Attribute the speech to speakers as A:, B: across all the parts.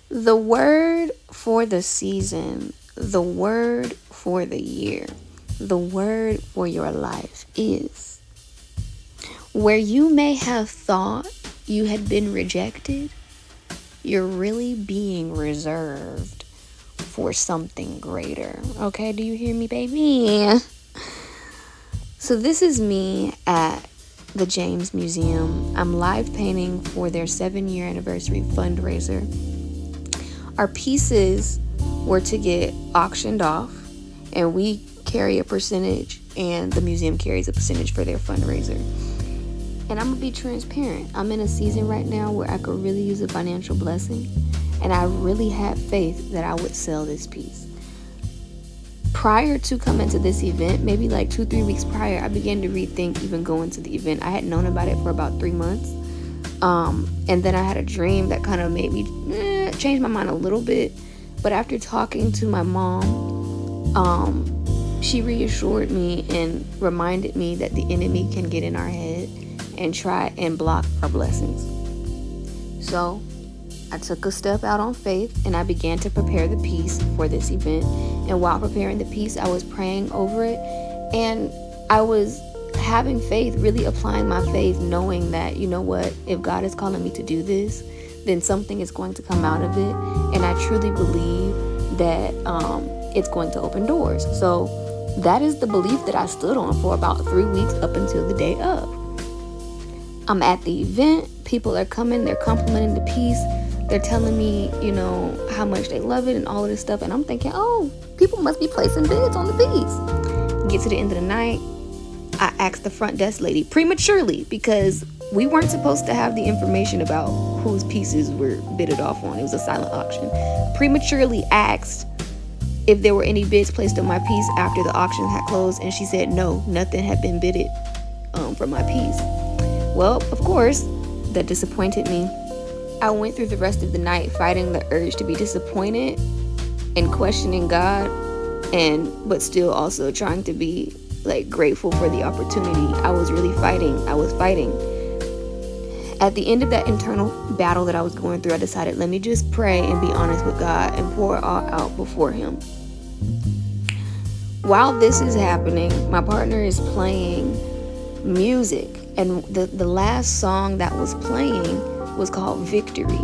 A: The word for the season, the word for the year, the word for your life is: where you may have thought you had been rejected, you're really being reserved for something greater. Okay, do you hear me, baby? So this is me at the James Museum. I'm live painting for their 7-year anniversary fundraiser. Our pieces were to get auctioned off, and we carry a percentage, and the museum carries a percentage for their fundraiser. And I'm gonna be transparent. I'm in a season right now where I could really use a financial blessing, and I really had faith that I would sell this piece. Prior to coming to this event, maybe like 2-3 weeks prior, I began to rethink even going to the event. I had known about it for about 3 months. And then I had a dream that kind of made me change my mind a little bit. But after talking to my mom, she reassured me and reminded me that the enemy can get in our head and try and block our blessings. So I took a step out on faith and I began to prepare the piece for this event. And while preparing the piece, I was praying over it, and I was having faith, really applying my faith, knowing that, you know what, if God is calling me to do this, then something is going to come out of it. And I truly believe that it's going to open doors. So that is the belief that I stood on for about 3 weeks up until the day of. I'm at the event. People are coming. They're complimenting the piece. They're telling me, you know, how much they love it and all of this stuff. And I'm thinking, oh, people must be placing bids on the piece. Get to the end of the night. I asked the front desk lady prematurely, because we weren't supposed to have the information about whose pieces were bidded off on. It was a silent auction. Prematurely asked if there were any bids placed on my piece after the auction had closed, and she said no, nothing had been bidded for my piece. Well, of course, that disappointed me. I went through the rest of the night fighting the urge to be disappointed and questioning God, but still also trying to be like grateful for the opportunity. I was really fighting. I was fighting. At the end of that internal battle that I was going through, I decided, let me just pray and be honest with God and pour it all out before Him. While this is happening, my partner is playing music, and the last song that was playing was called Victory.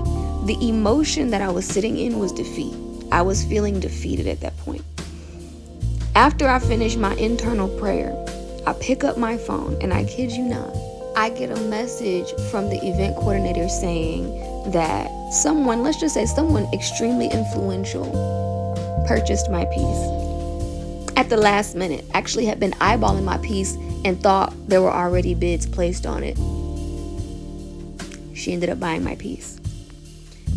A: The emotion that I was sitting in was defeat. I was feeling defeated at that point. After I finished my internal prayer, I pick up my phone, and I kid you not, I get a message from the event coordinator saying that someone, let's just say someone extremely influential, purchased my piece at the last minute. Actually had been eyeballing my piece and thought there were already bids placed on it. She ended up buying my piece.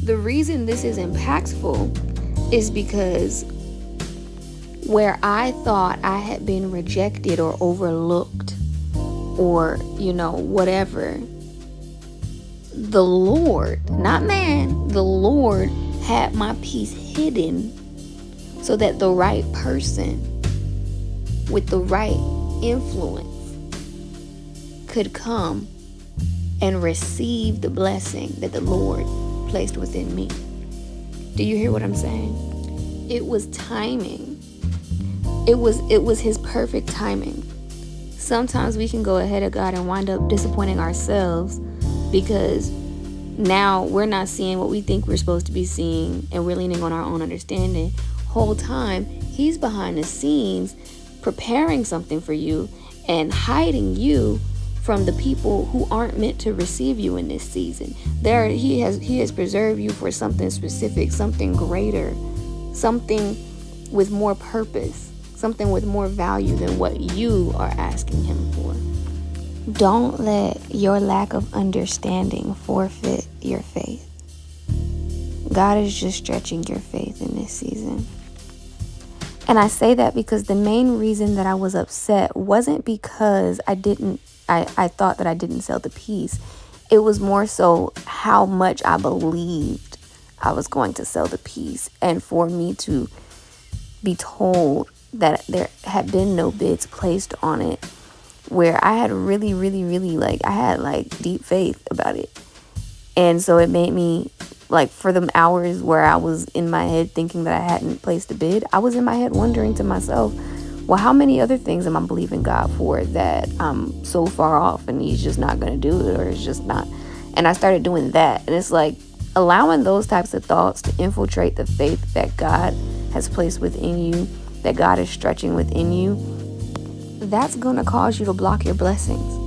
A: The reason this is impactful is because where I thought I had been rejected or overlooked or, you know, whatever, the Lord, not man, the Lord had my piece hidden so that the right person with the right influence could come and receive the blessing that the Lord placed within me. Do you hear what I'm saying? It was timing. It was His perfect timing. Sometimes we can go ahead of God and wind up disappointing ourselves because now we're not seeing what we think we're supposed to be seeing, and we're leaning on our own understanding. Whole time He's behind the scenes preparing something for you and hiding you from the people who aren't meant to receive you in this season. He has preserved you for something specific, something greater, something with more purpose, something with more value than what you are asking Him for. Don't let your lack of understanding forfeit your faith. God is just stretching your faith in this season. And I say that because the main reason that I was upset wasn't because I thought that I didn't sell the piece. It was more so how much I believed I was going to sell the piece. And for me to be told that there had been no bids placed on it, where I had really I had deep faith about it. And so it made me like for them hours where I was in my head thinking that I hadn't placed a bid, I was in my head wondering to myself, well, how many other things am I believing God for that I'm so far off and he's just not going to do it, or it's just not. And I started doing that. And it's like allowing those types of thoughts to infiltrate the faith that God has placed within you, that God is stretching within you, that's going to cause you to block your blessings.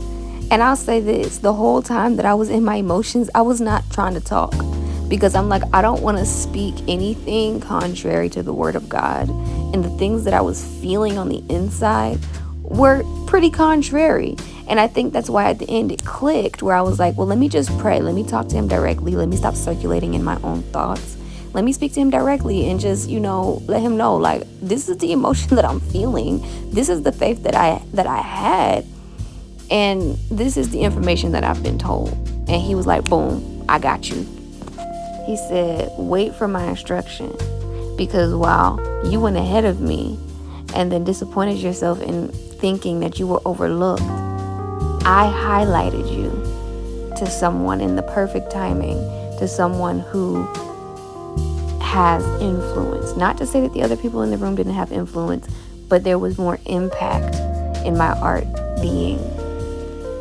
A: And I'll say this, the whole time that I was in my emotions, I was not trying to talk, because I'm like, I don't want to speak anything contrary to the word of God. And the things that I was feeling on the inside were pretty contrary. And I think that's why at the end it clicked, where I was like, well, let me just pray. Let me talk to him directly. Let me stop circulating in my own thoughts. Let me speak to him directly and just, let him know, like, this is the emotion that I'm feeling. This is the faith that I had. And this is the information that I've been told. And he was like, boom, I got you. He said, wait for my instruction, because while you went ahead of me and then disappointed yourself in thinking that you were overlooked, I highlighted you to someone in the perfect timing, to someone who has influence. Not to say that the other people in the room didn't have influence, but there was more impact in my art being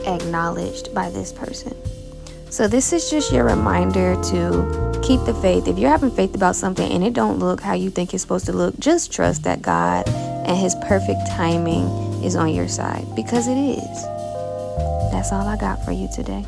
A: acknowledged by this person. So this is just your reminder to keep the faith. If you're having faith about something and it don't look how you think it's supposed to look, just trust that God and his perfect timing is on your side, because it is. That's all I got for you today.